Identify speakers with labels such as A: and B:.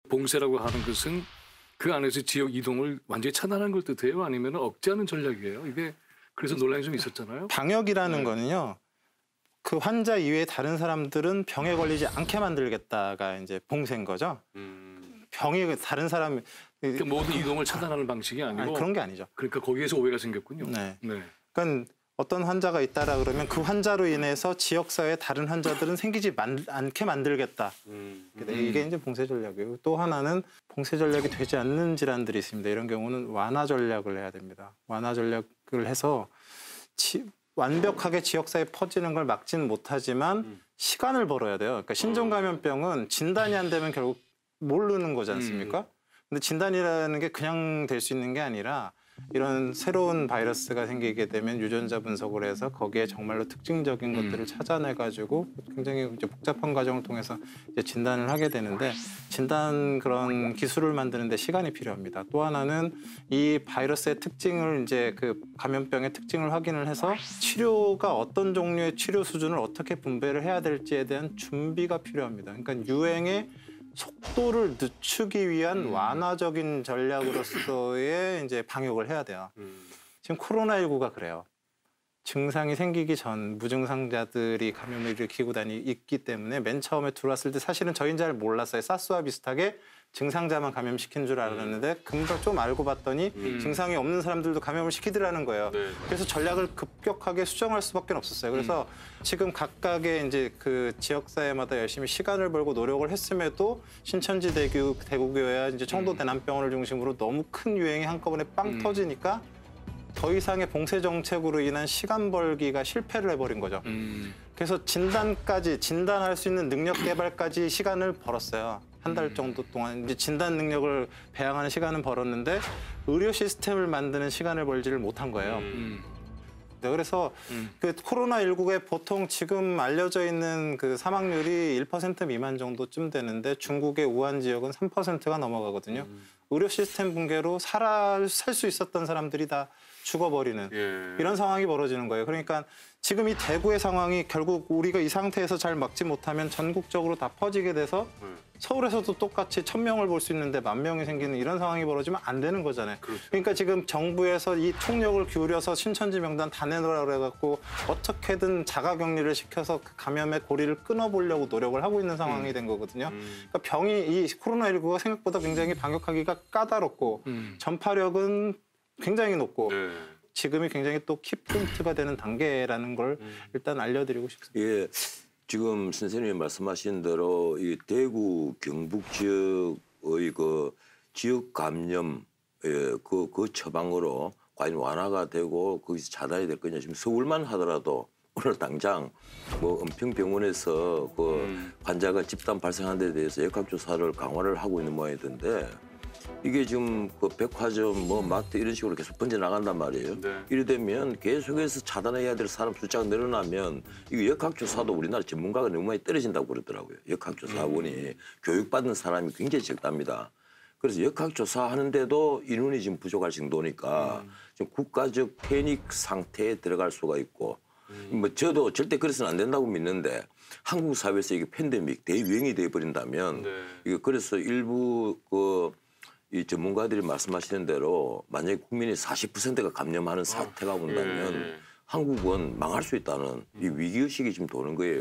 A: 봉쇄라고 하는 것은 그 안에서 지역 이동을 완전히 차단하는 걸 뜻해요? 아니면 억제하는 전략이에요? 이게 그래서 논란이 좀 있었잖아요.
B: 방역이라는 거는요. 그 환자 이외에 다른 사람들은 병에 걸리지 않게 만들겠다가 이제 봉쇄인 거죠. 병이 다른 사람
A: 그러니까 모든 이동을 차단하는 방식이 아니고
B: 아니, 그런 게 아니죠.
A: 그러니까 거기에서 오해가 생겼군요.
B: 네.
A: 네.
B: 그러니까 어떤 환자가 있다라 그러면 그 환자로 인해서 지역사회 다른 환자들은 생기지 않게 만들겠다. 이게 이제 봉쇄 전략이에요. 또 하나는 봉쇄 전략이 되지 않는 질환들이 있습니다. 이런 경우는 완화 전략을 해야 됩니다. 완화 전략을 해서 완벽하게 지역사회에 퍼지는 걸 막지는 못하지만 시간을 벌어야 돼요. 그러니까 신종감염병은 진단이 안 되면 결국 모르는 거지 않습니까? 근데 진단이라는 게 그냥 될 수 있는 게 아니라 이런 새로운 바이러스가 생기게 되면 유전자 분석을 해서 거기에 정말로 특징적인 것들을 찾아내가지고 굉장히 이제 복잡한 과정을 통해서 이제 진단을 하게 되는데 진단 그런 기술을 만드는데 시간이 필요합니다. 또 하나는 이 바이러스의 특징을 이제 그 감염병의 특징을 확인을 해서 치료가 어떤 종류의 치료 수준을 어떻게 분배를 해야 될지에 대한 준비가 필요합니다. 그러니까 유행의 속도를 늦추기 위한 완화적인 전략으로서의 이제 방역을 해야 돼요. 지금 코로나19가 그래요. 증상이 생기기 전 무증상자들이 감염을 일으키고 있기 때문에 맨 처음에 들어왔을 때 사실은 저희는 잘 몰랐어요. 사스와 비슷하게 증상자만 감염시킨 줄 알았는데 금방 좀 알고 봤더니 증상이 없는 사람들도 감염을 시키더라는 거예요.
A: 네.
B: 그래서 전략을 급격하게 수정할 수밖에 없었어요. 그래서 지금 각각의 이제 그 지역사회마다 열심히 시간을 벌고 노력을 했음에도 신천지 대구교회와 이제 청도 대남병원을 중심으로 너무 큰 유행이 한꺼번에 빵 터지니까 더 이상의 봉쇄 정책으로 인한 시간 벌기가 실패를 해버린 거죠. 그래서 진단할 수 있는 능력 개발까지 시간을 벌었어요. 한 달 정도 동안 이제 진단 능력을 배양하는 시간은 벌었는데 의료 시스템을 만드는 시간을 벌지를 못한 거예요. 네, 그래서 그 코로나19에 보통 지금 알려져 있는 그 사망률이 1% 미만 정도쯤 되는데 중국의 우한 지역은 3%가 넘어가거든요. 의료 시스템 붕괴로 살 수 있었던 사람들이 다 죽어버리는 이런 상황이 벌어지는 거예요. 그러니까 지금 이 대구의 상황이 결국 우리가 이 상태에서 잘 막지 못하면 전국적으로 다 퍼지게 돼서 서울에서도 똑같이 1000명을 볼 수 있는데 10,000명이 생기는 이런 상황이 벌어지면 안 되는 거잖아요.
A: 그렇죠.
B: 그러니까 지금 정부에서 이 총력을 기울여서 신천지 명단 다 내놓으라고 그래갖고 어떻게든 자가격리를 시켜서 그 감염의 고리를 끊어보려고 노력을 하고 있는 상황이 된 거거든요. 그러니까 이 코로나19가 생각보다 굉장히 방역하기가 까다롭고 전파력은 굉장히 높고 지금이 굉장히 또 키포인트가 되는 단계라는 걸 일단 알려드리고 싶습니다.
C: 예, 지금 선생님이 말씀하신 대로 이 대구 경북 지역의 그 지역 감염 그 처방으로 과연 완화가 되고 거기서 차단이 될 거냐. 지금 서울만 하더라도 오늘 당장 뭐 은평병원에서 그 환자가 집단 발생한 데 대해서 역학조사를 강화를 하고 있는 모양이던데 이게 지금 그 백화점, 뭐 마트 이런 식으로 계속 번져나간단 말이에요.
A: 네.
C: 이래 되면 계속해서 차단해야 될 사람 숫자가 늘어나면 이거 역학조사도 우리나라 전문가가 너무 많이 떨어진다고 그러더라고요. 역학조사원이 교육받은 사람이 굉장히 적답니다. 그래서 역학조사 하는데도 인원이 지금 부족할 정도니까 지금 국가적 패닉 상태에 들어갈 수가 있고 뭐 저도 절대 그래서는 안 된다고 믿는데 한국 사회에서 이게 팬데믹 대유행이 돼버린다면 이거 그래서 일부 이 전문가들이 말씀하시는 대로 만약에 국민의 40%가 감염하는 사태가 온다면 한국은 망할 수 있다는 이 위기의식이 지금 도는 거예요.